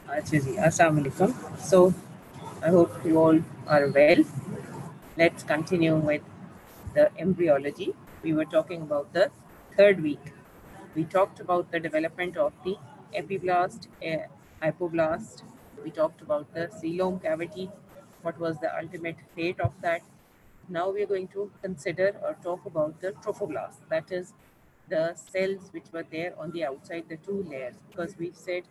Acha ji, Assalamu alaikum. So, I hope you all are well. Let's continue with the embryology. We were talking about the third week. We talked about the development of the epiblast, hypoblast. We talked about the coelom cavity, what was the ultimate fate of that. Now we are going to consider or talk about the trophoblast, that is the cells which were there on the outside, the two layers, because we said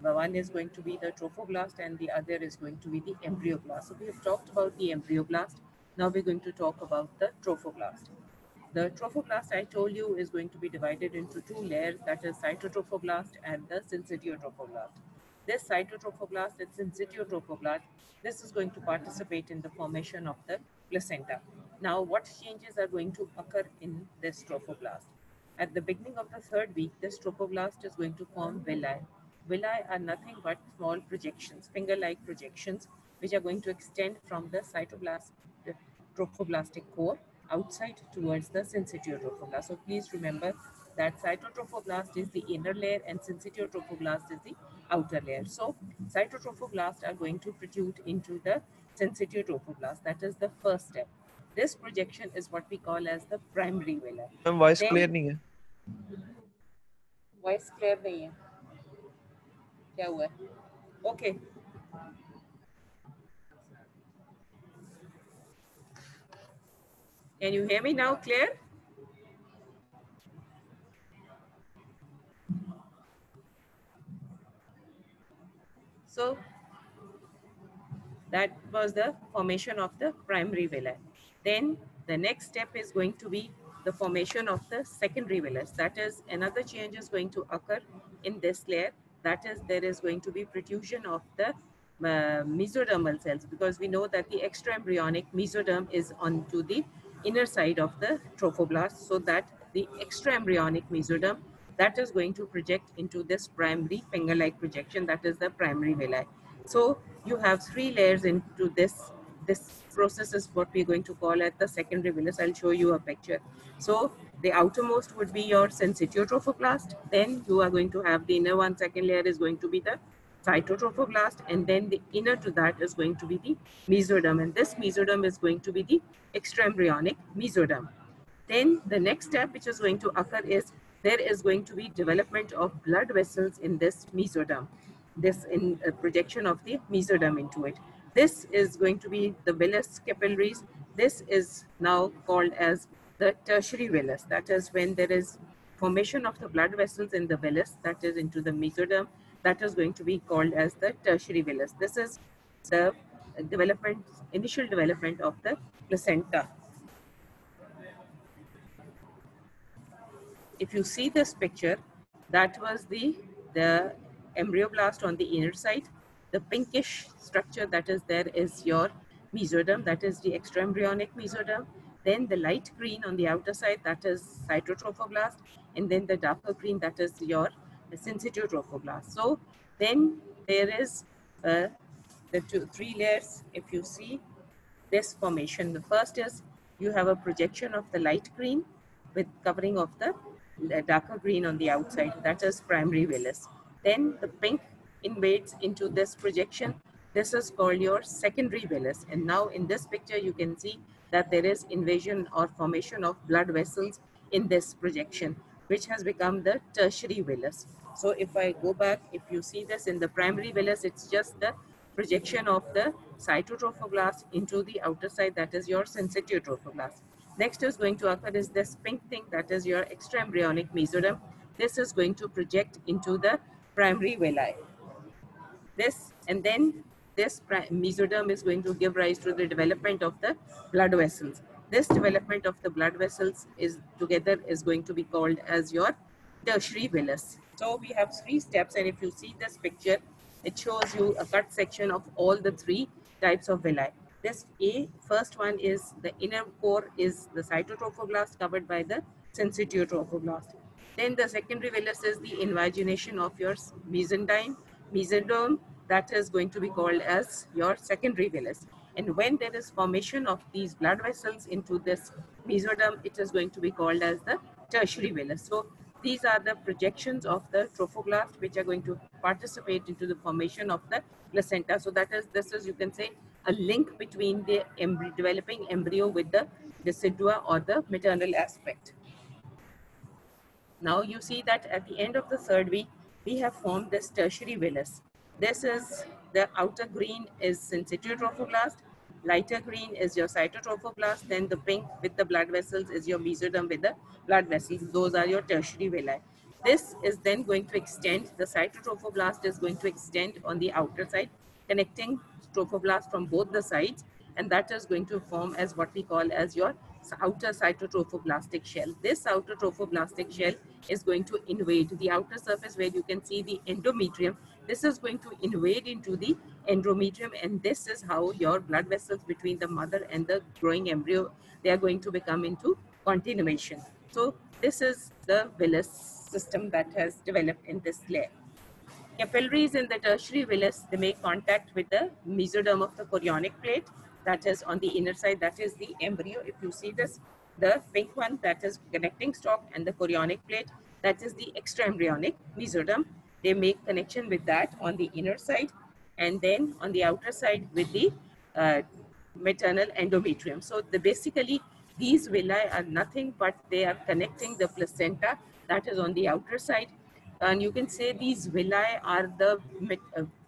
the one is going to be the trophoblast and the other is going to be the embryoblast. So we have talked about the embryoblast. Now we're going to talk about the trophoblast. The trophoblast, I told you, is going to be divided into two layers, that is cytotrophoblast and the syncytiotrophoblast. This cytotrophoblast and syncytiotrophoblast, this is going to participate in the formation of the placenta. Now, what changes are going to occur in this trophoblast? At the beginning of the third week, this trophoblast is going to form villi. Villi are nothing but small projections, finger-like projections, which are going to extend from the cytoblast, the trophoblastic core outside towards the syncytiotrophoblast. So please remember that cytotrophoblast is the inner layer and syncytiotrophoblast is the outer layer. So cytotrophoblast are going to protrude into the syncytiotrophoblast. That is the first step. This projection is what we call as the primary villi. Ma'am voice Then clear नहीं है। Voice clear नहीं है, क्या हुआ है? Okay, can you hear me now clear? So that was the formation of the primary villi. Then the next step is going to be the formation of the secondary villus. That is, another change is going to occur in this layer. That is, there is going to be protrusion of the mesodermal cells, because we know that the extraembryonic mesoderm is onto the inner side of the trophoblast, so that the extraembryonic mesoderm, that is going to project into this primary finger-like projection, that is the primary villi. So you have three layers into this. This process is what we're going to call at the secondary villus. I'll show you a picture. So the outermost would be your syncytiotrophoblast. Then you are going to have the inner one. Second layer is going to be the cytotrophoblast, and then the inner to that is going to be the mesoderm, and this mesoderm is going to be the extraembryonic mesoderm. Then the next step which is going to occur is there is going to be development of blood vessels in this mesoderm, this in projection of the mesoderm into it. This is going to be the villus capillaries. This is now called as the tertiary villus. That is when there is formation of the blood vessels in the villus, that is into the mesoderm, that is going to be called as the tertiary villus. This is the development, initial development of the placenta. If you see this picture, that was the embryoblast on the inner side. The pinkish structure that is there is your mesoderm, that is the extraembryonic mesoderm. Then the light green on the outer side, that is cytotrophoblast, and then the darker green, that is your syncytiotrophoblast. So then there is the three layers. If you see this formation, the first is you have a projection of the light green with covering of the darker green on the outside, that is primary villus. Then the pink invades into this projection. This is called your secondary villus. And now in this picture, you can see that there is invasion or formation of blood vessels in this projection, which has become the tertiary villus. So if I go back, if you see this in the primary villus, it's just the projection of the cytotrophoblast into the outer side, that is your syncytiotrophoblast. Next is going to occur is this pink thing, that is your extraembryonic mesoderm. This is going to project into the primary villi. This, and then this mesoderm is going to give rise to the development of the blood vessels. This development of the blood vessels is together is going to be called as your tertiary villus. So we have three steps, and if you see this picture, it shows you a cut section of all the three types of villi. This first one is the inner core is the cytotrophoblast covered by the syncytiotrophoblast. Then the secondary villus is the invagination of your mesoderm, that is going to be called as your secondary villus. And when there is formation of these blood vessels into this mesoderm, it is going to be called as the tertiary villus. So These are the projections of the trophoblast which are going to participate into the formation of the placenta. So this is, you can say, a link between the developing embryo with the decidua or the maternal aspect. Now you see that at the end of the third week, we have formed this tertiary villus. This is the outer green is in situ trophoblast, lighter green is your cytotrophoblast, then the pink with the blood vessels is your mesoderm with the blood vessels. Those are your tertiary villi. This is then going to extend, the cytotrophoblast is going to extend on the outer side, connecting trophoblast from both the sides, and that is going to form as what we call as your outer cytotrophoblastic shell. This outer trophoblastic shell is going to invade the outer surface where you can see the endometrium. This is going to invade into the endometrium, and this is how your blood vessels between the mother and the growing embryo, they are going to become into continuation. So this is the villus system that has developed in this layer. Capillaries in the tertiary villus, they make contact with the mesoderm of the chorionic plate, that is on the inner side, that is the embryo. If you see this, the pink one, that is connecting stalk, and the chorionic plate, that is the extraembryonic mesoderm. They make connection with that on the inner side, and then on the outer side with the maternal endometrium. So basically, these villi are nothing but they are connecting the placenta, that is on the outer side, and you can say these villi are the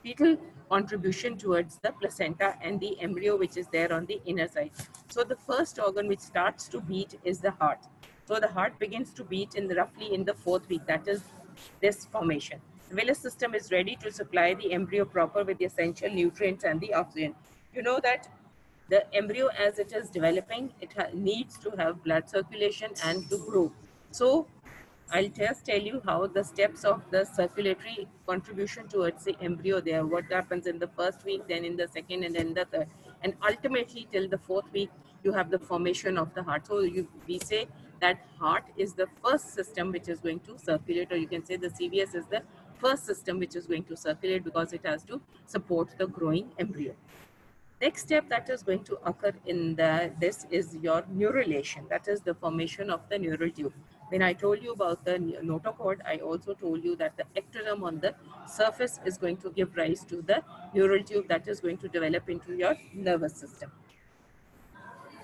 fetal contribution towards the placenta and the embryo which is there on the inner side. So the first organ which starts to beat is the heart. So the heart begins to beat in roughly in the fourth week, that is this formation. The villus system is ready to supply the embryo proper with the essential nutrients and the oxygen. You know that the embryo, as it is developing, it needs to have blood circulation and to grow. So I'll just tell you how the steps of the circulatory contribution towards the embryo there, what happens in the first week, then in the second, and then the third. And ultimately, till the fourth week, you have the formation of the heart. So we say that heart is the first system which is going to circulate, or you can say the CVS is the first system which is going to circulate because it has to support the growing embryo. Next step that is going to occur in this is your neurulation, that is the formation of the neural tube. When I told you about the notochord, I also told you that the ectoderm on the surface is going to give rise to the neural tube that is going to develop into your nervous system.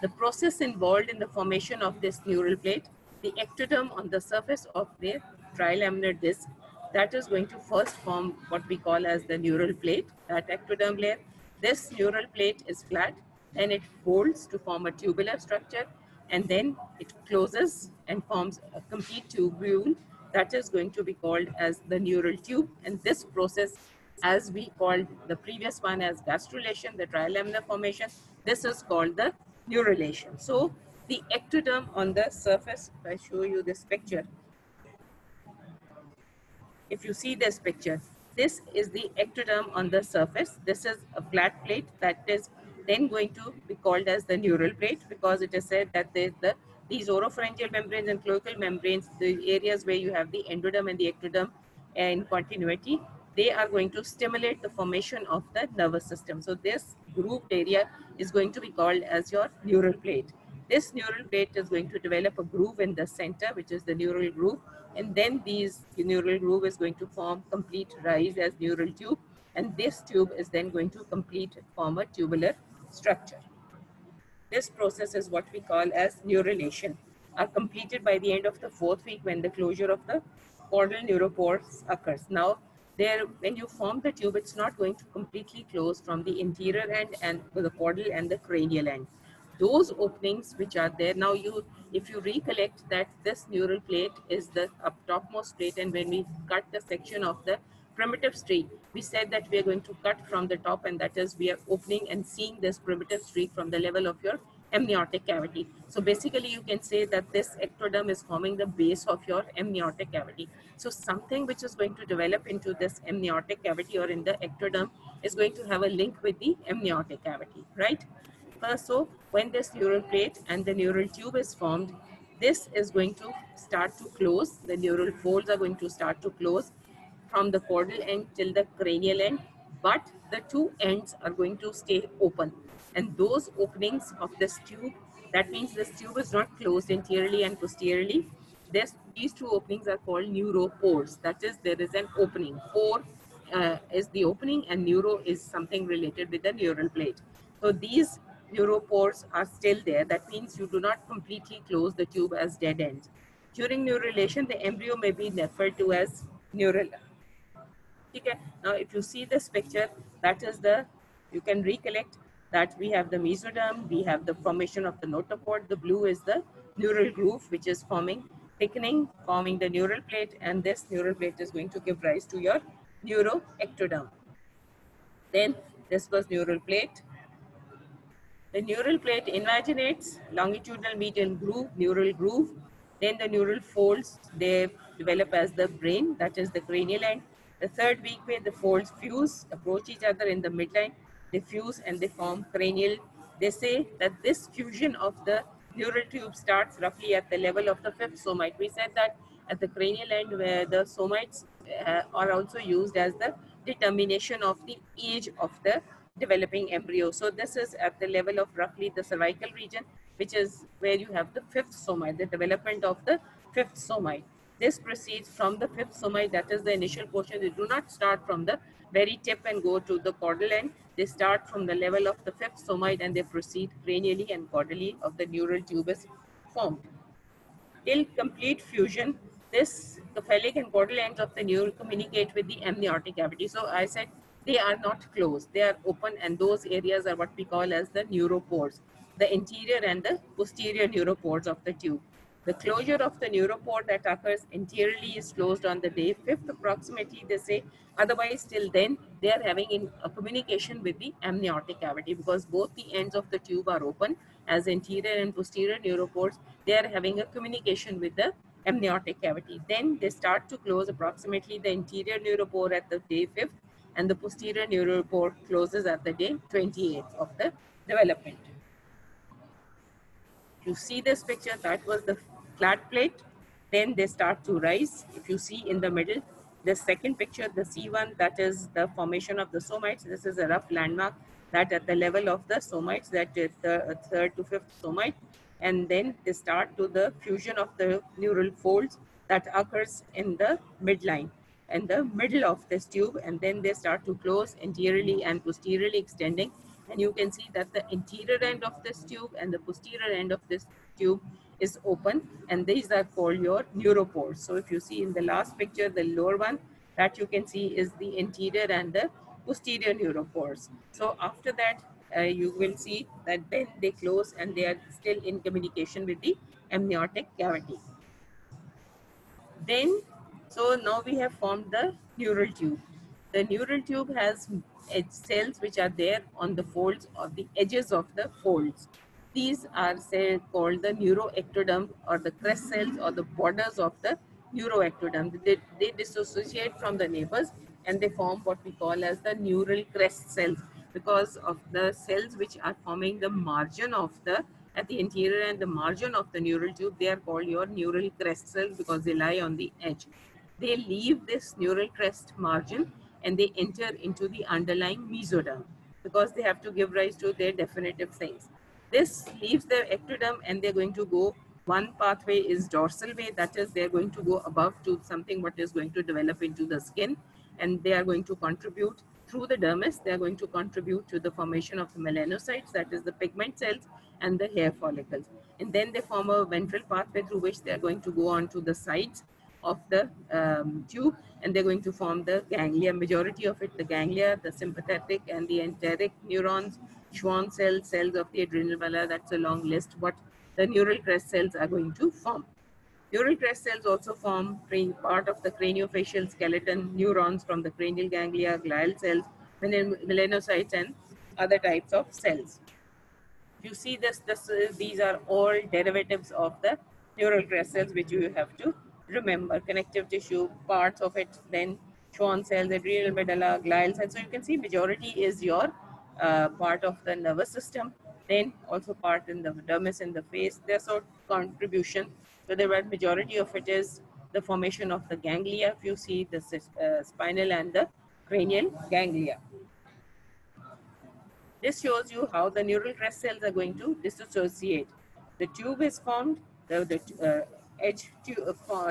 The process involved in the formation of this neural plate, the ectoderm on the surface of the trilaminar disc, that is going to first form what we call as the neural plate, that ectoderm layer. This neural plate is flat, then it folds to form a tubular structure, and then it closes and forms a complete tubule that is going to be called as the neural tube. And this process, as we called the previous one as gastrulation, the trilaminar formation, this is called the neurulation. So the ectoderm on the surface, if I show you this picture, if you see this picture, this is the ectoderm on the surface. This is a flat plate that is then going to be called as the neural plate, because it is said that these oropharyngeal membranes and cloacal membranes, the areas where you have the endoderm and the ectoderm in continuity, they are going to stimulate the formation of the nervous system. So this grooved area is going to be called as your neural plate. This neural plate is going to develop a groove in the center, which is the neural groove, and then these neural groove is going to form complete rise as neural tube, and this tube is then going to form a tubular structure. This process is what we call as neurulation, are completed by the end of the fourth week when the closure of the caudal neuropores occurs. Now, when you form the tube, it's not going to completely close from the interior end and the caudal and the cranial end. Those openings which are there, now if you recollect that this neural plate is the topmost plate, and when we cut the section of the primitive streak, we said that we are going to cut from the top, and that is we are opening and seeing this primitive streak from the level of your amniotic cavity. So basically you can say that this ectoderm is forming the base of your amniotic cavity. So something which is going to develop into this amniotic cavity or in the ectoderm is going to have a link with the amniotic cavity, right? So when this neural plate and the neural tube is formed, this is going to start to close. The neural folds are going to start to close from the caudal end till the cranial end, but the two ends are going to stay open. And those openings of this tube, that means this tube is not closed anteriorly and posteriorly. these two openings are called neuropores. That is, there is an opening. Pore is the opening, and neuro is something related with the neural plate. So these neuropores are still there. That means you do not completely close the tube as dead ends. During neurulation, the embryo may be referred to as neural. Okay. Now, if you see this picture, that is the, you can recollect that we have the mesoderm, we have the formation of the notochord. The blue is the neural groove, which is forming, thickening, forming the neural plate, and this neural plate is going to give rise to your neuroectoderm. Then this was neural plate. The neural plate invaginates, longitudinal median groove, neural groove. Then the neural folds, they develop as the brain, that is the cranial end. The third week where the folds fuse, approach each other in the midline, they fuse and they form cranial. They say that this fusion of the neural tube starts roughly at the level of the fifth somite. We said that at the cranial end where the somites are also used as the determination of the age of the developing embryo. So this is at the level of roughly the cervical region, which is where you have the fifth somite, the development of the fifth somite. This proceeds from the fifth somite, that is the initial portion. They do not start from the very tip and go to the caudal end. They start from the level of the fifth somite and they proceed cranially and caudally of the neural tube is formed. Till complete fusion, this cephalic and caudal ends of the neural communicate with the amniotic cavity. So I said they are not closed, they are open, and those areas are what we call as the neuropores, the interior and the posterior neuropores of the tube. The closure of the neuropore that occurs anteriorly is closed on the day fifth approximately, they say. Otherwise, till then, they are having a communication with the amniotic cavity because both the ends of the tube are open as anterior and posterior neuropores. They are having a communication with the amniotic cavity. Then they start to close approximately the interior neuropore at the day fifth, and the posterior neuropore closes at the day 28th of the development. You see this picture, that was the flat plate. Then they start to rise. If you see in the middle, the second picture, the C1, that is the formation of the somites. This is a rough landmark that at the level of the somites, that is the third to fifth somite. And then they start to the fusion of the neural folds that occurs in the midline and the middle of this tube, and then they start to close anteriorly and posteriorly extending. And you can see that the interior end of this tube and the posterior end of this tube is open, and these are called your neuropores. So if you see in the last picture, the lower one that you can see is the interior and the posterior neuropores. So after that, you will see that then they close and they are still in communication with the amniotic cavity. Then, so now we have formed the neural tube. The neural tube has cells which are there on the folds of the edges of the folds. These are called the neuroectoderm or the crest cells or the borders of the neuroectoderm. They dissociate from the neighbors and they form what we call as the neural crest cells because of the cells which are forming the margin of the at the interior and the margin of the neural tube. They are called your neural crest cells because they lie on the edge. They leave this neural crest margin and they enter into the underlying mesoderm because they have to give rise to their definitive things. This leaves the ectoderm and they're going to go, one pathway is dorsal way, that is they're going to go above to something what is going to develop into the skin, and they are going to contribute through the dermis, they are going to contribute to the formation of the melanocytes, that is the pigment cells and the hair follicles. And then they form a ventral pathway through which they are going to go on to the sides of the tube, and they're going to form the ganglia, majority of it, the ganglia, the sympathetic and the enteric neurons, Schwann cells, cells of the adrenal medulla, that's a long list, what the neural crest cells are going to form. Neural crest cells also form part of the craniofacial skeleton, neurons from the cranial ganglia, glial cells, melanocytes, and other types of cells. You see these are all derivatives of the neural crest cells, which you have to remember. Connective tissue, parts of it, then Schwann cells, adrenal medulla, glial cells. So you can see majority is your part of the nervous system, then also part in the dermis in the face. There's a contribution. So the majority of it is the formation of the ganglia. If you see the spinal and the cranial ganglia. This shows you how the neural crest cells are going to dissociate. The tube is formed, the edge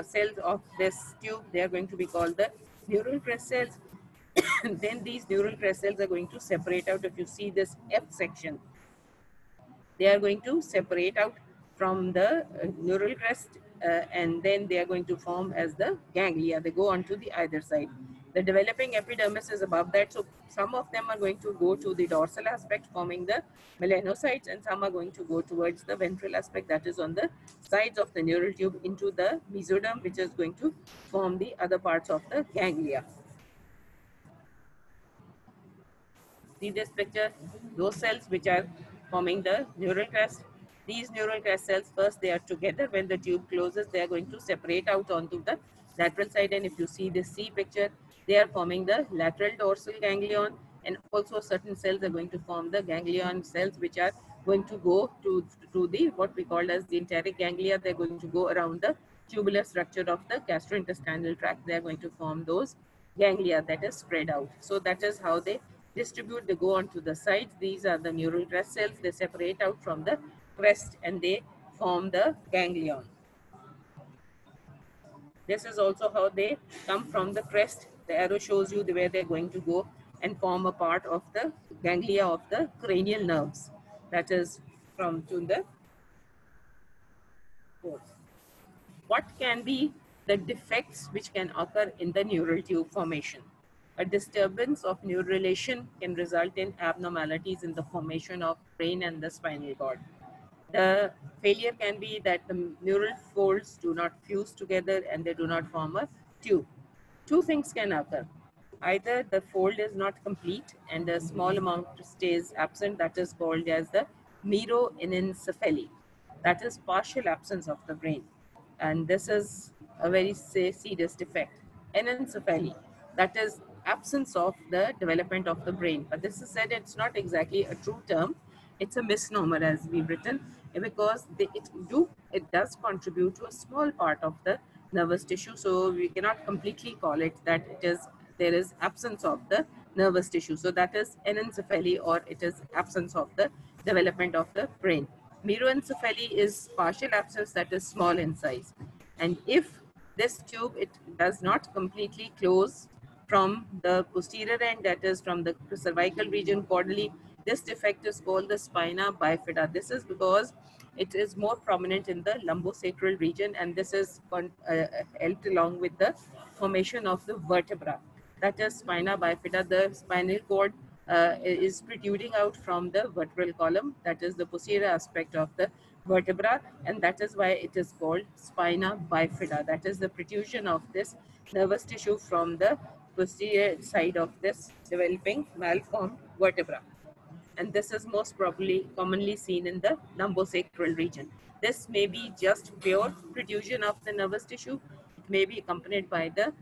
cells of this tube, they are going to be called the neural crest cells. Then these neural crest cells are going to separate out. If you see this F section, they are going to separate out from the neural crest, and then they are going to form as the ganglia. They go onto the either side. The developing epidermis is above that, so some of them are going to go to the dorsal aspect forming the melanocytes, and some are going to go towards the ventral aspect, that is on the sides of the neural tube, into the mesoderm, which is going to form the other parts of the ganglia. See this picture, those cells which are forming the neural crest. These neural crest cells, first they are together. When the tube closes, they are going to separate out onto the lateral side. And if you see this C picture, they are forming the lateral dorsal ganglion, and also certain cells are going to form the ganglion cells, which are going to go to the what we call as the enteric ganglia. They're going to go around the tubular structure of the gastrointestinal tract. They are going to form those ganglia that is spread out. So that is how they distribute. They go on to the sides. These are the neural crest cells. They separate out from the crest and they form the ganglion. This is also how they come from the crest. The arrow shows you where they're going to go and form a part of the ganglia of the cranial nerves. That is from to the fourth. What can be the defects which can occur in the neural tube formation? A disturbance of neurulation can result in abnormalities in the formation of brain and the spinal cord. The failure can be that the neural folds do not fuse together and they do not form a tube. Two things can occur. Either the fold is not complete and a small amount stays absent, that is called as the microanencephaly. That is partial absence of the brain. And this is a very serious defect. Anencephaly, that is absence of the development of the brain. But this is said it's not exactly a true term. It's a misnomer as we've written, because it does contribute to a small part of the nervous tissue. So we cannot completely call it that there is absence of the nervous tissue. So that is anencephaly, or it is absence of the development of the brain. Microencephaly is partial absence, that is small in size. And if this tube, it does not completely close from the posterior end, that is from the cervical region caudally, this defect is called the spina bifida. This is because it is more prominent in the lumbosacral region, and this is helped along with the formation of the vertebra. That is spina bifida. The spinal cord is protruding out from the vertebral column, that is the posterior aspect of the vertebra, and that is why it is called spina bifida. That is the protrusion of this nervous tissue from the posterior side of this developing malformed vertebra. And this is most probably commonly seen in the lumbosacral region. This may be just pure protrusion of the nervous tissue. It may be accompanied by the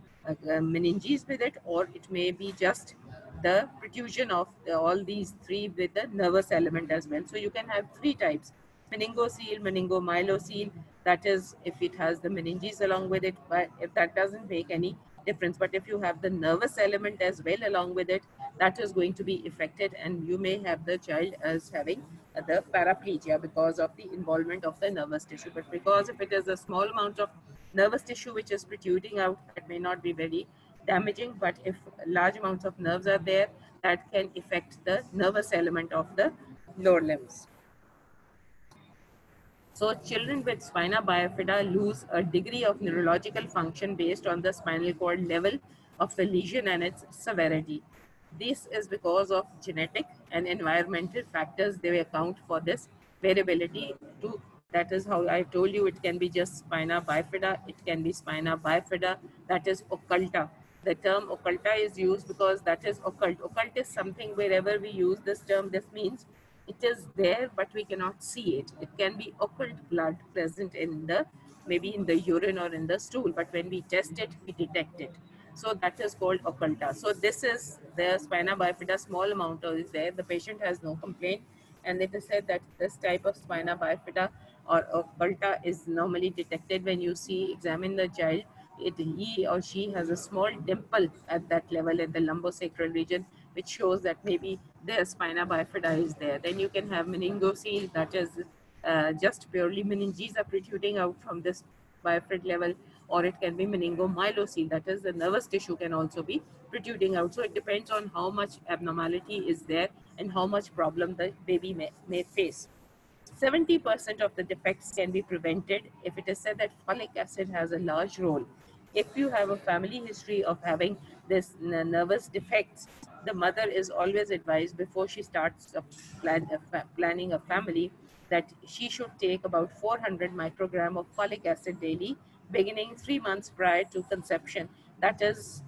meninges with it, or it may be just the protrusion of all these three with the nervous element as well. So you can have three types: meningocele, meningomyelocele. That is if it has the meninges along with it, but if that doesn't make any difference. But if you have the nervous element as well along with it, that is going to be affected, and you may have the child as having the paraplegia because of the involvement of the nervous tissue. But because if it is a small amount of nervous tissue which is protruding out, that may not be very damaging. But if large amounts of nerves are there, that can affect the nervous element of the lower limbs. So children with spina bifida lose a degree of neurological function based on the spinal cord level of the lesion and its severity. This is because of genetic and environmental factors. They account for this variability too. That is how I told you it can be just spina bifida, it can be spina bifida, that is occulta. The term occulta is used because that is occult. Occult is something wherever we use this term, this means it is there but we cannot see it. It can be occult blood present in the, maybe in the urine or in the stool, but when we test it, we detect it. So that is called occulta. So this is the spina bifida, small amount is there. The patient has no complaint, and it is said that this type of spina bifida or occulta is normally detected when you examine the child. He or she has a small dimple at that level in the lumbosacral region, which shows that maybe their spina bifida is there. Then you can have meningocele, that is just purely meninges are protruding out from this bifid level, or it can be meningomyelocele, that is the nervous tissue can also be protruding out. So it depends on how much abnormality is there and how much problem the baby may face. 70% of the defects can be prevented if it is said that folic acid has a large role. If you have a family history of having this nervous defects, the mother is always advised before she starts planning a family that she should take about 400 microgram of folic acid daily, beginning 3 months prior to conception. That is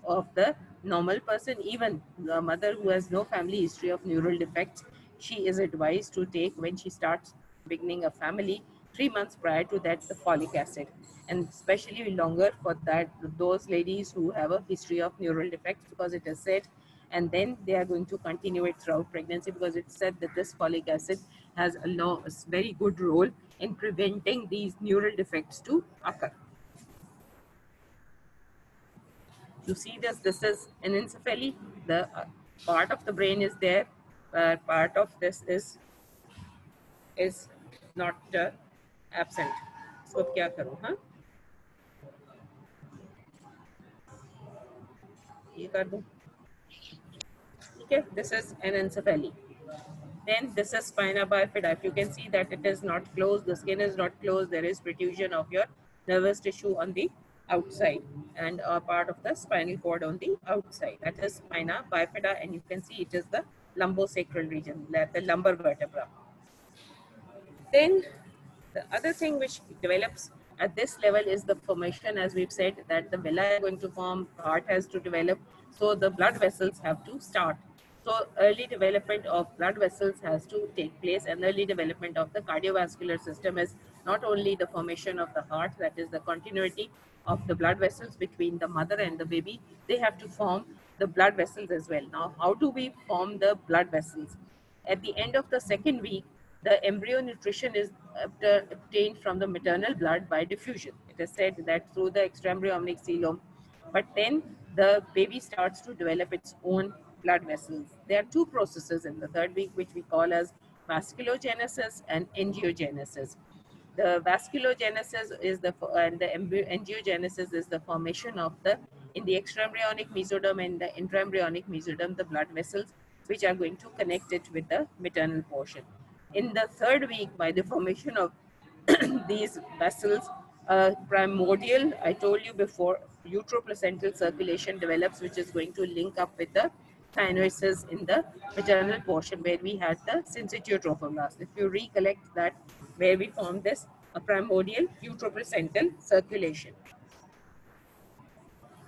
of the normal person. Even the mother who has no family history of neural defects, she is advised to take, when she starts beginning a family, 3 months prior to that, the folic acid, and especially longer for that those ladies who have a history of neural defects, because it is said, and then they are going to continue it throughout pregnancy, because it's said that this folic acid has a very good role in preventing these neural defects to occur. You see this is anencephaly. The part of the brain is there, part of this is not absent. So अब क्या करूँ? हाँ, ये कर दूँ. Okay, this is anencephaly. Then this is spina bifida. If you can see that it is not closed, the skin is not closed, there is protrusion of your nervous tissue on the outside and a part of the spinal cord on the outside. That is spina bifida, and you can see it is the lumbosacral region, the lumbar vertebra. Then the other thing which develops at this level is the formation, as we've said, that the villi are going to form, heart has to develop, so the blood vessels have to start. So early development of blood vessels has to take place, and early development of the cardiovascular system is not only the formation of the heart, that is the continuity of the blood vessels between the mother and the baby, they have to form the blood vessels as well. Now, how do we form the blood vessels? At the end of the second week, the embryo nutrition is obtained from the maternal blood by diffusion. It is said that through the extraembryonic coelom, but then the baby starts to develop its own blood vessels. There are two processes in the third week, which we call as vasculogenesis and angiogenesis. The vasculogenesis is and the angiogenesis is the formation of in the extraembryonic mesoderm and the intraembryonic mesoderm, the blood vessels, which are going to connect it with the maternal portion. In the third week, by the formation of these vessels, primordial, I told you before, uteroplacental circulation develops, which is going to link up with the synovius in the maternal portion, where we had the syncytial trophoblast. If you recollect that, where we formed this, a primordial uteroplacental circulation.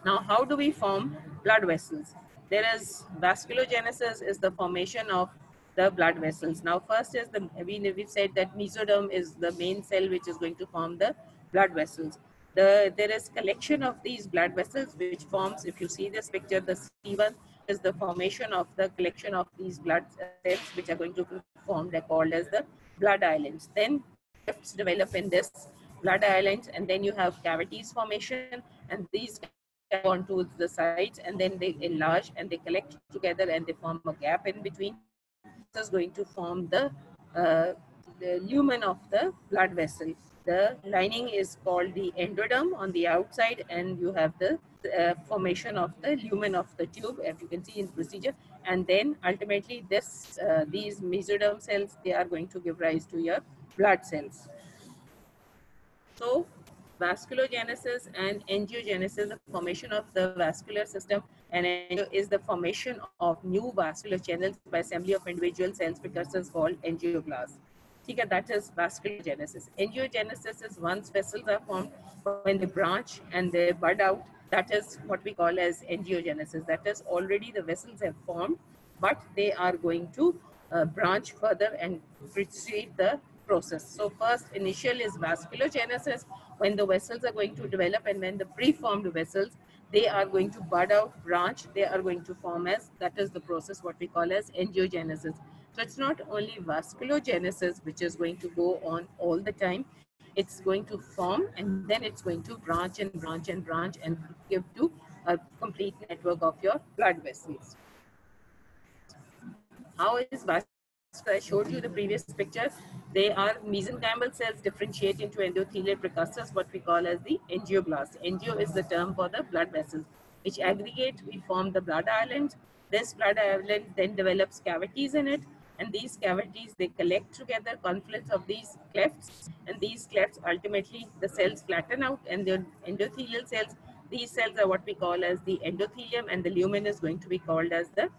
Now, how do we form blood vessels? There is vasculogenesis, is the formation of the blood vessels. Now, first is we said that mesoderm is the main cell which is going to form the blood vessels. There is collection of these blood vessels which forms, if you see this picture, the C1 is the formation of the collection of these blood cells which are going to be formed. They're called as the blood islands. Then rifts develop in this blood islands, and then you have cavities formation, and these onto the sides, and then they enlarge and they collect together and they form a gap in between. This is going to form the lumen of the blood vessel. The lining is called the endoderm on the outside, and you have the formation of the lumen of the tube, as you can see in procedure. And then ultimately these mesoderm cells, they are going to give rise to your blood cells. So vasculogenesis and angiogenesis, the formation of the vascular system, and angio is the formation of new vascular channels by assembly of individual cells, precursors called angioblasts. Okay, that is vasculogenesis. Angiogenesis is once vessels are formed, when they branch and they bud out, that is what we call as angiogenesis. That is, already the vessels have formed, but they are going to branch further and precede the process. So first initial is vasculogenesis, when the vessels are going to develop, and when the preformed vessels, they are going to bud out, branch, they are going to form as, that is the process what we call as angiogenesis. So it's not only vasculogenesis which is going to go on all the time, it's going to form and then it's going to branch and branch and branch and give to a complete network of your blood vessels. How is vasculogenesis I showed you the previous picture. They are mesenchymal cells differentiate into endothelial precursors, what we call as the angioblast. Angio is the term for the blood vessels, which aggregate, we form the blood island. This blood island then develops cavities in it, and these cavities, they collect together confluence of these clefts, and these clefts ultimately the cells flatten out, and the endothelial cells, these cells are what we call as the endothelium, and the lumen is going to be called as the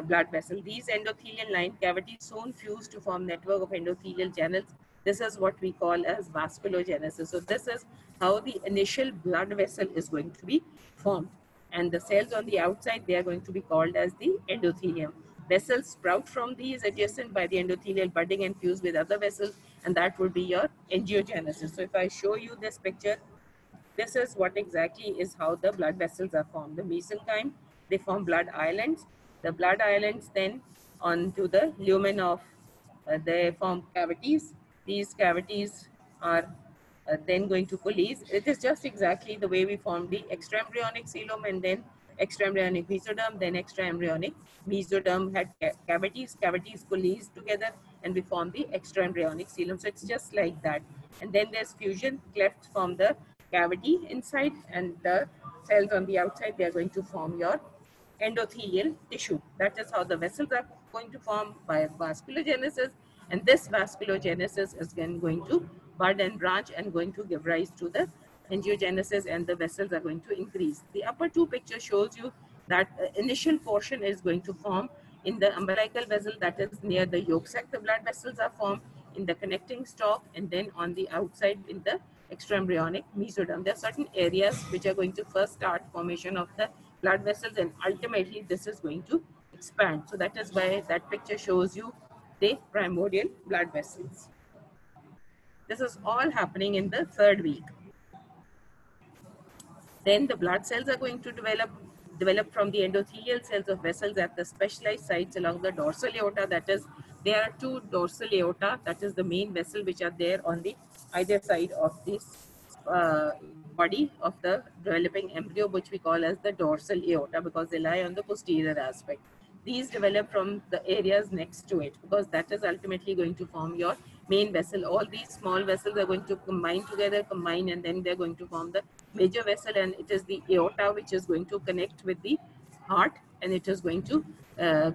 blood vessel. These endothelial line cavities soon fuse to form network of endothelial channels. This is what we call as vasculogenesis. So this is how the initial blood vessel is going to be formed. And the cells on the outside, they are going to be called as the endothelium. Vessels sprout from these adjacent by the endothelial budding and fuse with other vessels, and that would be your angiogenesis. So if I show you this picture, this is what exactly is how the blood vessels are formed. The mesenchyme, they form blood islands. The blood islands then onto the lumen of, they form cavities. These cavities are then going to coalesce. It is just exactly the way we form the extraembryonic coelom, and then extraembryonic mesoderm, then extraembryonic mesoderm had cavities. Cavities coalesce together, and we form the extraembryonic coelom. So it's just like that. And then there's fusion, clefts from the cavity inside, and the cells on the outside, they are going to form your endothelial tissue. That is how the vessels are going to form by vasculogenesis, and this vasculogenesis is then going to bud and branch and going to give rise to the angiogenesis, and the vessels are going to increase. The upper two pictures shows you that initial portion is going to form in the umbilical vessel, that is near the yolk sac. The blood vessels are formed in the connecting stalk, and then on the outside in the extraembryonic mesoderm. There are certain areas which are going to first start formation of the blood vessels, and ultimately this is going to expand. So that is why that picture shows you the primordial blood vessels. This is all happening in the third week. Then the blood cells are going to develop from the endothelial cells of vessels at the specialized sites along the dorsal aorta. That is, there are two dorsal aorta, that is the main vessel, which are there on the either side of this body of the developing embryo, which we call as the dorsal aorta, because they lie on the posterior aspect. These develop from the areas next to it, because that is ultimately going to form your main vessel. All these small vessels are going to combine together, and then they're going to form the major vessel, and it is the aorta which is going to connect with the heart, and it is going to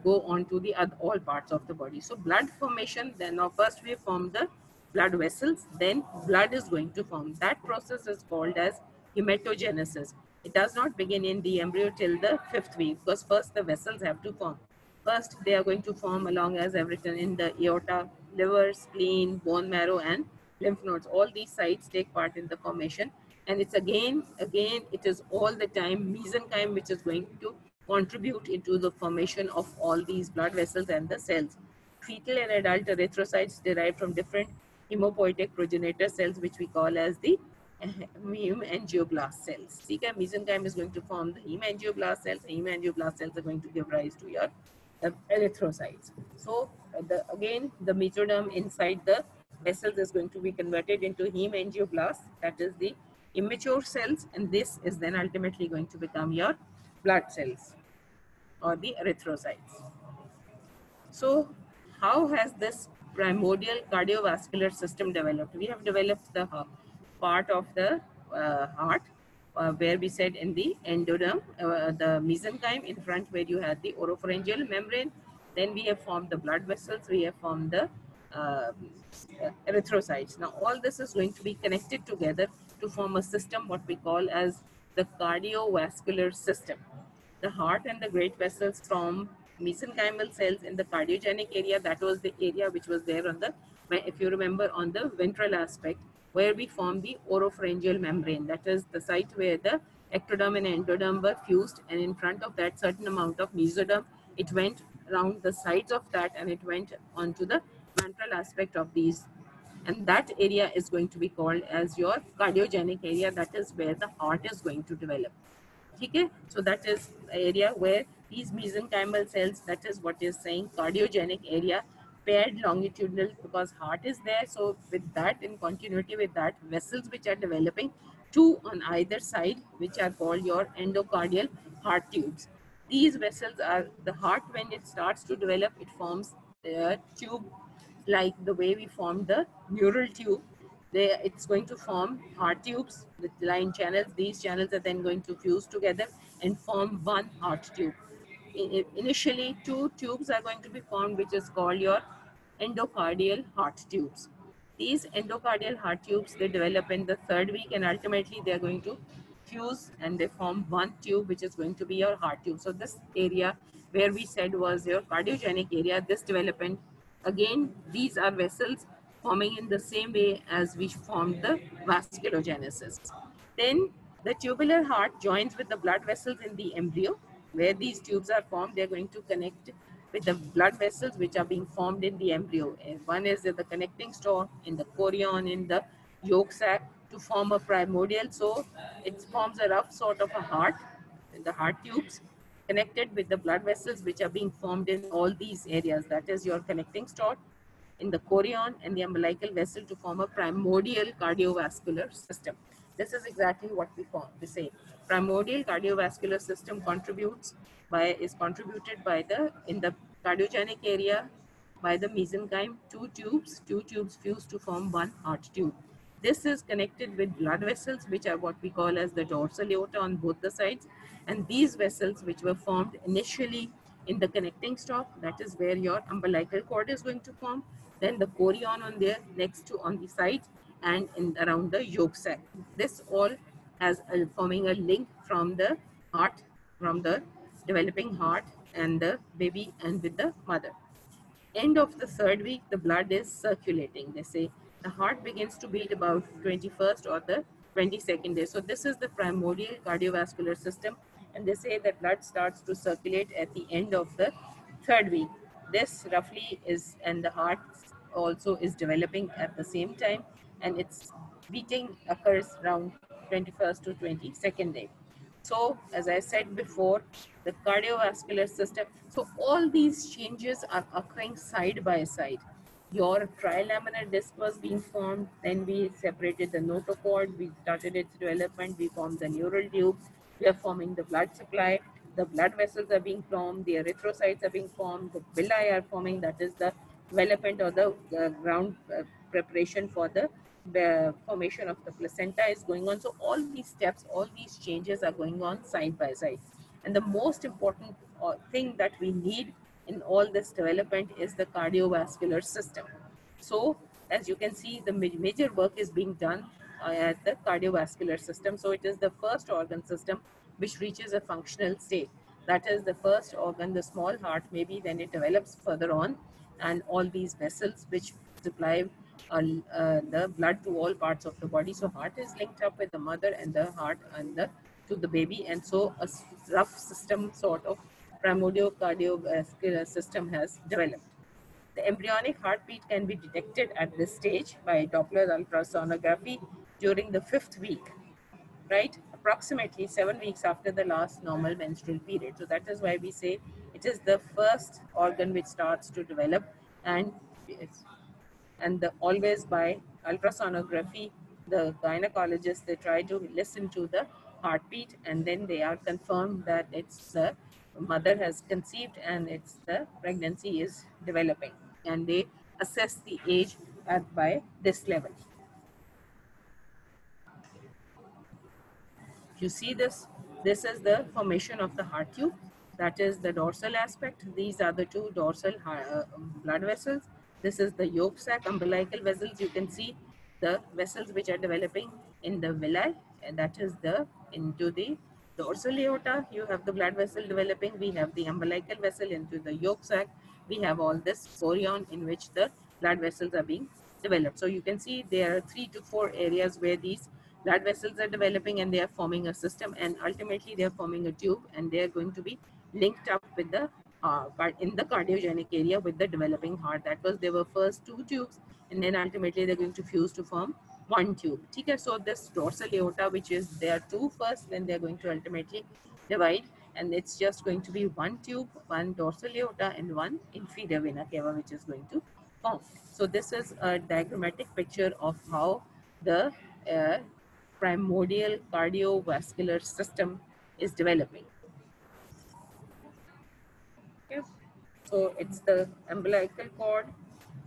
go on to the all parts of the body. So blood formation, then now first we form the blood vessels, then blood is going to form. That process is called as hematogenesis. It does not begin in the embryo till the 5th week, because first the vessels have to form. First, they are going to form along as I've written in the aorta, liver, spleen, bone marrow, and lymph nodes. All these sites take part in the formation. And it's again, it is all the time mesenchyme which is going to contribute into the formation of all these blood vessels and the cells. Fetal and adult erythrocytes derive from different hemopoietic progenitor cells, which we call as the hemangioblast cells. Mesenchyme is going to form the hemangioblast cells. Hemangioblast cells are going to give rise to your erythrocytes. So again, the mesoderm inside the vessels is going to be converted into hemangioblast, that is the immature cells, and this is then ultimately going to become your blood cells or the erythrocytes. So how has this primordial cardiovascular system developed? We have developed the part of the heart, where we said in the endoderm, the mesenchyme in front, where you had the oropharyngeal membrane. Then we have formed the blood vessels, we have formed the erythrocytes. Now all this is going to be connected together to form a system, what we call as the cardiovascular system. The heart and the great vessels from mesenchymal cells in the cardiogenic area. That was the area which was there on the, if you remember, on the ventral aspect, where we form the oropharyngeal membrane. That is the site where the ectoderm and endoderm were fused, and in front of that certain amount of mesoderm, it went around the sides of that, and it went onto the ventral aspect of these, and that area is going to be called as your cardiogenic area. That is where the heart is going to develop. Okay, so that is the area where these mesenchymal cells, that is what is saying cardiogenic area, paired longitudinal, because heart is there. So with that, in continuity with that, vessels which are developing, two on either side, which are called your endocardial heart tubes. These vessels are the heart. When it starts to develop, it forms tube, like the way we formed the neural tube. It's going to form heart tubes with line channels. These channels are then going to fuse together and form one heart tube. Initially, two tubes are going to be formed, which is called your endocardial heart tubes. These endocardial heart tubes, they develop in the third week, and ultimately they are going to fuse and they form one tube, which is going to be your heart tube. So this area where we said was your cardiogenic area, this development, again, these are vessels forming in the same way as we formed the vasculogenesis. Then the tubular heart joins with the blood vessels in the embryo. Where these tubes are formed, they're going to connect with the blood vessels which are being formed in the embryo. And one is the connecting stalk in the chorion in the yolk sac to form a primordial. So it forms a rough sort of a heart in the heart tubes connected with the blood vessels which are being formed in all these areas. That is your connecting stalk in the chorion and the umbilical vessel to form a primordial cardiovascular system. This is exactly what we say. Primordial cardiovascular system is contributed by the in the cardiogenic area by the mesenchyme, two tubes fuse to form one heart tube. This is connected with blood vessels, which are what we call as the dorsal aorta on both the sides. And these vessels, which were formed initially in the connecting stalk, that is where your umbilical cord is going to form. Then the chorion on there, next to on the sides, and in around the yolk sac. This all has forming a link from the heart, from the developing heart and the baby and with the mother. End of the third week, the blood is circulating. They say the heart begins to beat about 21st or the 22nd day. So this is the primordial cardiovascular system. And they say that blood starts to circulate at the end of the third week. This roughly is, and the heart also is developing at the same time. And its beating occurs around 21st to 22nd day. So, as I said before, the cardiovascular system. So, all these changes are occurring side by side. Your trilaminar disc was being formed, then we separated the notochord, we started its development, we formed the neural tube, we are forming the blood supply, the blood vessels are being formed, the erythrocytes are being formed, the villi are forming, that is the development or the ground preparation for the formation of the placenta is going on. So all these steps, all these changes are going on side by side. And the most important thing that we need in all this development is the cardiovascular system. So as you can see, the major work is being done at the cardiovascular system. So it is the first organ system which reaches a functional state. That is the first organ, the small heart, maybe then it develops further on, and all these vessels which supply the blood to all parts of the body. So heart is linked up with the mother and the heart and the to the baby, and so a rough system sort of primordial cardiovascular system has developed. The embryonic heartbeat can be detected at this stage by Doppler ultrasonography during the fifth week, right? Approximately 7 weeks after the last normal menstrual period. So that is why we say it is the first organ which starts to develop, and always by ultrasonography, the gynecologists, they try to listen to the heartbeat, and then they are confirmed that it's the mother has conceived and it's the pregnancy is developing, and they assess the age by this level. If you see this, this is the formation of the heart tube. That is the dorsal aspect. These are the two dorsal blood vessels. This is the yolk sac, umbilical vessels. You can see the vessels which are developing in the villi, and that is the into the dorsal aorta. You have the blood vessel developing. We have the umbilical vessel into the yolk sac. We have all this chorion in which the blood vessels are being developed. So you can see there are 3 to 4 areas where these blood vessels are developing and they are forming a system, and ultimately they are forming a tube, and they are going to be linked up with the in the cardiogenic area with the developing heart. That was, there were first 2 tubes, and then ultimately they're going to fuse to form 1 tube. Okay, so this dorsal aorta, which is there are 2 first, then they're going to ultimately divide, and it's just going to be 1 tube, 1 dorsal aorta, and 1 inferior vena cava, which is going to form. So this is a diagrammatic picture of how the primordial cardiovascular system is developing. Okay. So it's the umbilical cord,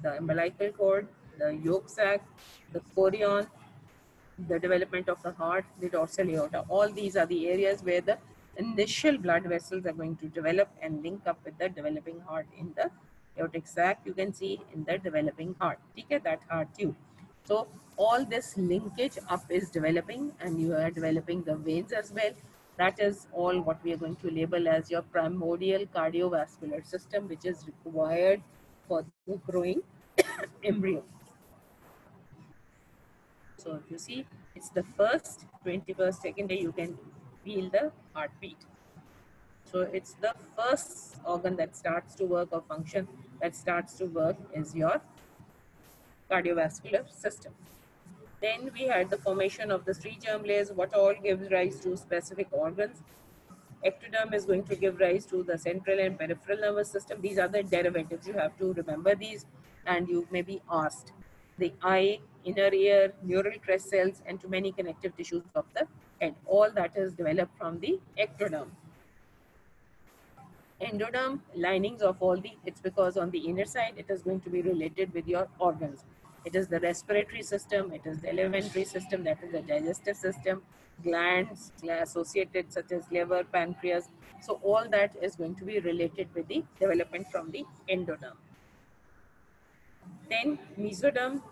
the yolk sac, the chorion, the development of the heart, the dorsal aorta. All these are the areas where the initial blood vessels are going to develop and link up with the developing heart in the aortic sac. You can see in the developing heart. Okay, that heart tube. So all this linkage up is developing, and you are developing the veins as well. That is all what we are going to label as your primordial cardiovascular system, which is required for the growing embryo. So if you see, it's the first 21st second day you can feel the heartbeat. So it's the first organ that starts to work or function that starts to work is your cardiovascular system. Then we had the formation of the three germ layers, what all gives rise to specific organs. Ectoderm is going to give rise to the central and peripheral nervous system. These are the derivatives. You have to remember these, and you may be asked. The eye, inner ear, neural crest cells, and to many connective tissues of the head. All that is developed from the ectoderm. Endoderm, linings of all the, it's because on the inner side, it is going to be related with your organs. It is the respiratory system, it is the alimentary system, that is the digestive system, glands associated such as liver, pancreas. So all that is going to be related with the development from the endoderm. Then mesoderm,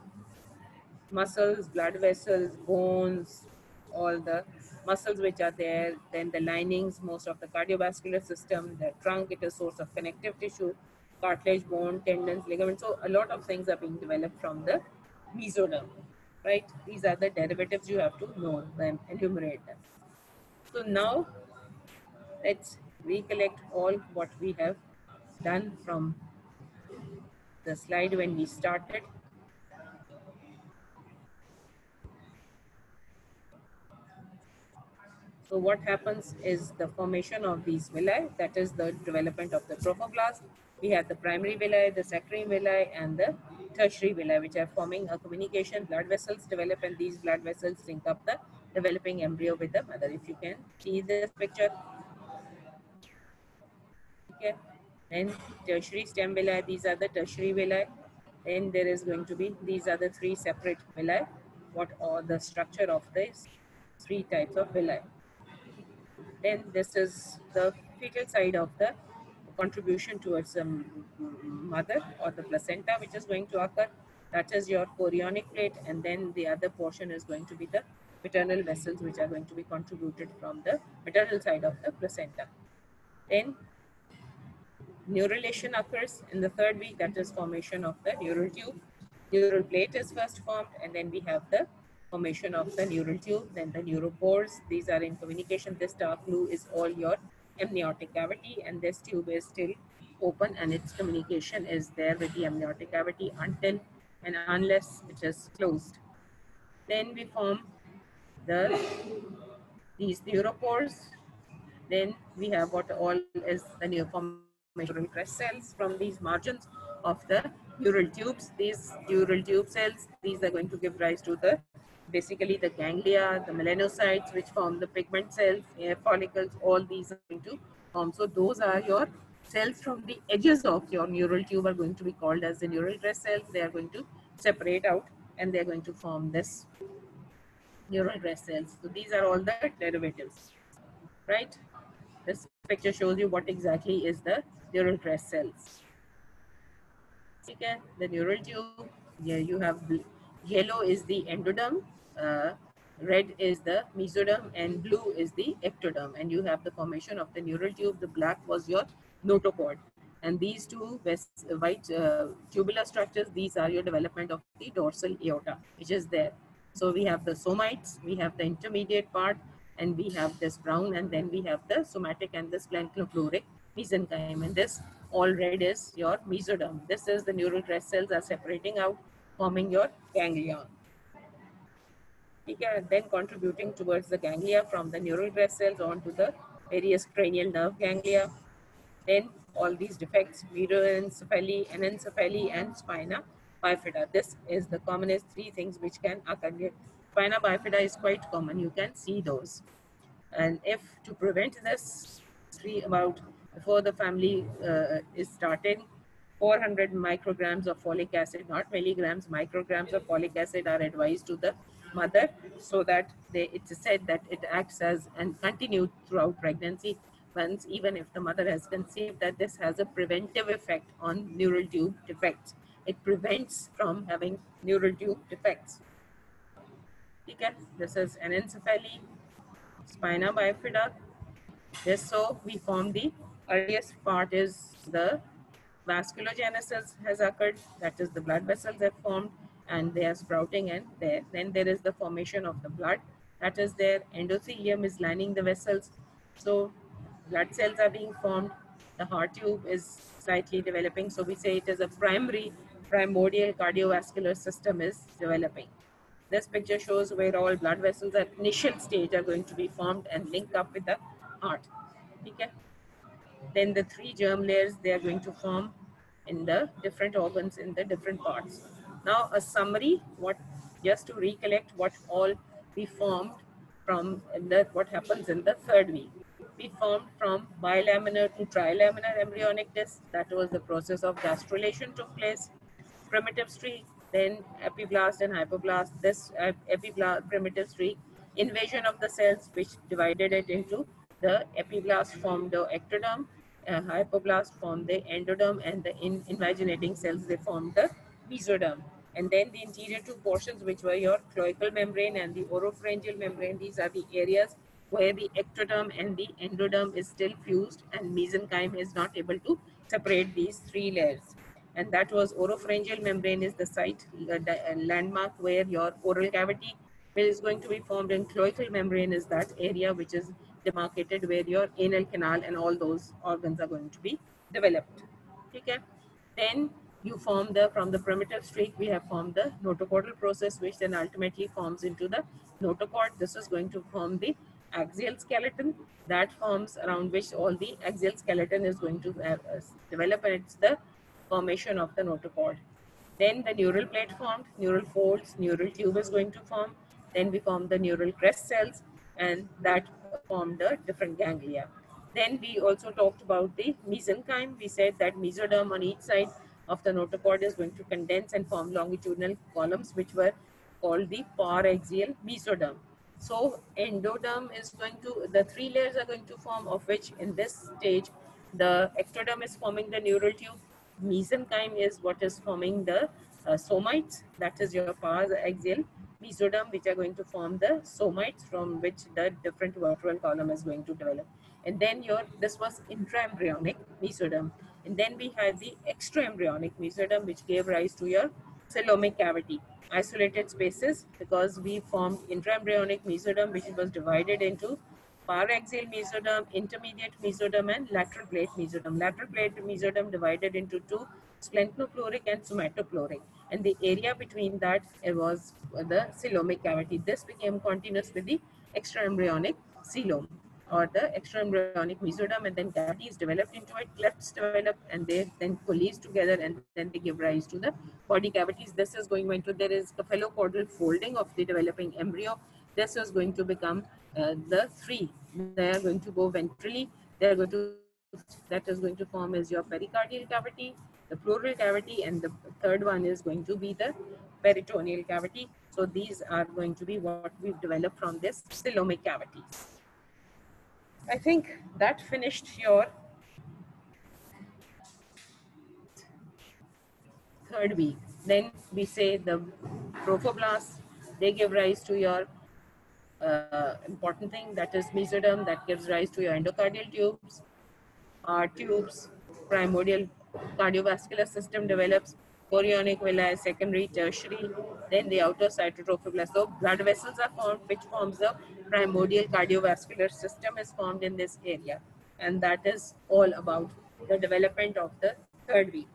muscles, blood vessels, bones, all the muscles which are there, then the linings, most of the cardiovascular system, the trunk, it is source of connective tissue, cartilage, bone, tendons, ligaments. So a lot of things are being developed from the mesoderm, right? These are the derivatives you have to know them, enumerate them. So now let's recollect all what we have done from the slide when we started. So what happens is the formation of these villi, that is the development of the trophoblast. We have the primary villi, the secondary villi, and the tertiary villi, which are forming a communication. Blood vessels develop, and these blood vessels sync up the developing embryo with the mother. If you can see this picture. Okay. Then tertiary stem villi, these are the tertiary villi. Then there is going to be, these are the three separate villi. What are the structure of these three types of villi? Then this is the fetal side of the contribution towards the mother or the placenta, which is going to occur. That is your chorionic plate, and then the other portion is going to be the maternal vessels, which are going to be contributed from the maternal side of the placenta. Then neurulation occurs in the third week, that is formation of the neural tube. Neural plate is first formed, and then we have the formation of the neural tube, then the neuropores. These are in communication. This dark blue is all your amniotic cavity, and this tube is still open, and its communication is there with the amniotic cavity until and unless it is closed. Then we form the these neuropores. Then we have what all is the new formation neural crest cells from these margins of the neural tubes. These neural tube cells, these are going to give rise to the basically the ganglia, the melanocytes, which form the pigment cells, hair follicles. All these are going to form. So those are your cells from the edges of your neural tube are going to be called as the neural crest cells. They are going to separate out, and they are going to form this neural crest cells. So these are all the derivatives, right? This picture shows you what exactly is the neural crest cells. Okay, the neural tube, yeah, you have yellow is the endoderm, uh, red is the mesoderm, and blue is the ectoderm. And you have the formation of the neural tube. The black was your notochord. And these two white tubular structures, these are your development of the dorsal aorta, which is there. So we have the somites, we have the intermediate part, and we have this brown, and then we have the somatic and the splanchnophoric mesenchyme. And this all red is your mesoderm. This is the neural crest cells are separating out, forming your ganglion. Okay, then contributing towards the ganglia from the neural crest cells onto the various cranial nerve ganglia. Then all these defects, microencephaly, anencephaly, and spina bifida. This is the commonest three things which can occur. Spina bifida is quite common. You can see those. And if to prevent this, about before the family is starting, 400 micrograms of folic acid, not milligrams, micrograms of folic acid are advised to the mother, so that it's said that it acts as and continued throughout pregnancy. Once, even if the mother has conceived, that this has a preventive effect on neural tube defects. It prevents from having neural tube defects. Okay, this is anencephaly, spina bifida. This, so we form the earliest part is the vasculogenesis has occurred, that is the blood vessels have formed and they are sprouting, and then there is the formation of the blood that is there. Endothelium is lining the vessels, so blood cells are being formed. The heart tube is slightly developing, so we say it is a primordial cardiovascular system is developing. This picture shows where all blood vessels at initial stage are going to be formed and link up with the heart. Okay. Then the three germ layers, they are going to form in the different organs in the different parts. Now a summary, what just to recollect what all we formed from what happens in the third week. We formed from bilaminar to trilaminar embryonic disc. That was the process of gastrulation took place. Primitive streak, then epiblast and hypoblast. This epiblast primitive streak, invasion of the cells which divided it into the epiblast formed the ectoderm, hypoblast formed the endoderm, and the invaginating cells, they formed the mesoderm. And then the interior two portions, which were your cloacal membrane and the oropharyngeal membrane, these are the areas where the ectoderm and the endoderm is still fused and mesenchyme is not able to separate these three layers. And that was oropharyngeal membrane is the site, landmark where your oral cavity is going to be formed, and cloacal membrane is that area which is demarcated where your anal canal and all those organs are going to be developed. Okay. Then you form from the primitive streak, we have formed the notochordal process, which then ultimately forms into the notochord. This is going to form the axial skeleton that forms around which all the axial skeleton is going to develop, and it's the formation of the notochord. Then the neural plate formed, neural folds, neural tube is going to form. Then we form the neural crest cells, and that form the different ganglia. Then we also talked about the mesenchyme. We said that mesoderm on each side of the notochord is going to condense and form longitudinal columns, which were called the paraxial mesoderm. So endoderm is going to, the three layers are going to form, of which in this stage, the ectoderm is forming the neural tube. Mesenchyme is what is forming the somites, that is your paraxial mesoderm, which are going to form the somites from which the different vertebral column is going to develop. And then this was intraembryonic mesoderm. And then we had the extraembryonic mesoderm, which gave rise to your coelomic cavity, isolated spaces, because we formed intraembryonic mesoderm, which was divided into paraxial mesoderm, intermediate mesoderm, and lateral plate mesoderm. Lateral plate mesoderm divided into two, splenopleuric and somatopleuric. And the area between that was the coelomic cavity. This became continuous with the extraembryonic coelom, or the extraembryonic mesoderm, and then cavities developed into it, clefts develop, and they then coalesce together, and then they give rise to the body cavities. This is going into, there is cephalocaudal folding of the developing embryo. This is going to become the three. They are going to go ventrally. They are going to, that is going to form as your pericardial cavity, the pleural cavity, and the third one is going to be the peritoneal cavity. So these are going to be what we've developed from this coelomic cavities. I think that finished your third week. Then we say the trophoblasts, they give rise to your important thing, that is mesoderm, that gives rise to your endocardial tubes, heart tubes, primordial cardiovascular system develops, chorionic villi, secondary, tertiary, then the outer cytotrophoblast. So blood vessels are formed, which forms the primordial cardiovascular system is formed in this area. And that is all about the development of the third week.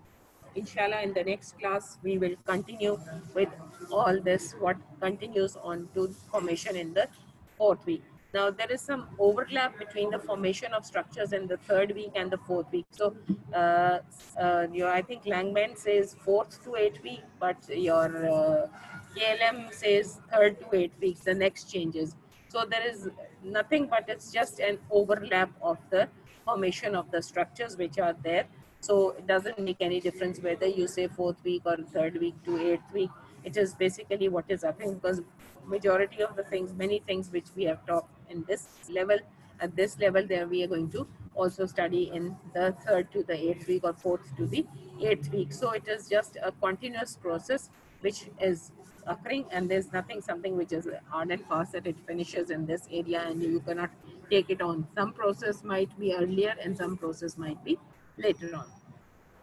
Inshallah, in the next class, we will continue with all this, what continues on to formation in the fourth week. Now, there is some overlap between the formation of structures in the third week and the fourth week. So, I think Langman says fourth to eighth week, but your KLM says third to eighth weeks, the next changes. So, there is nothing, but it's just an overlap of the formation of the structures which are there. So it doesn't make any difference whether you say fourth week or third week to eighth week. It is basically what is happening, because majority of the things, many things which we have taught in this level, at this level, there we are going to also study in the third to the eighth week or fourth to the eighth week. So it is just a continuous process which is occurring, and there's nothing something which is hard and fast that it finishes in this area and you cannot take it on. Some process might be earlier and some process might be later on.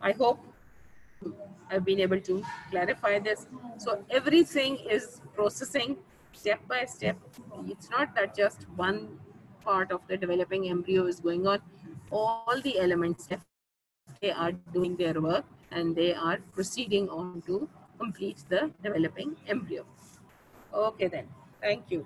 I hope I've been able to clarify this. So everything is processing step by step. It's not that just one part of the developing embryo is going on. All the elements definitely are doing their work and they are proceeding on to complete the developing embryo. Okay then, thank you.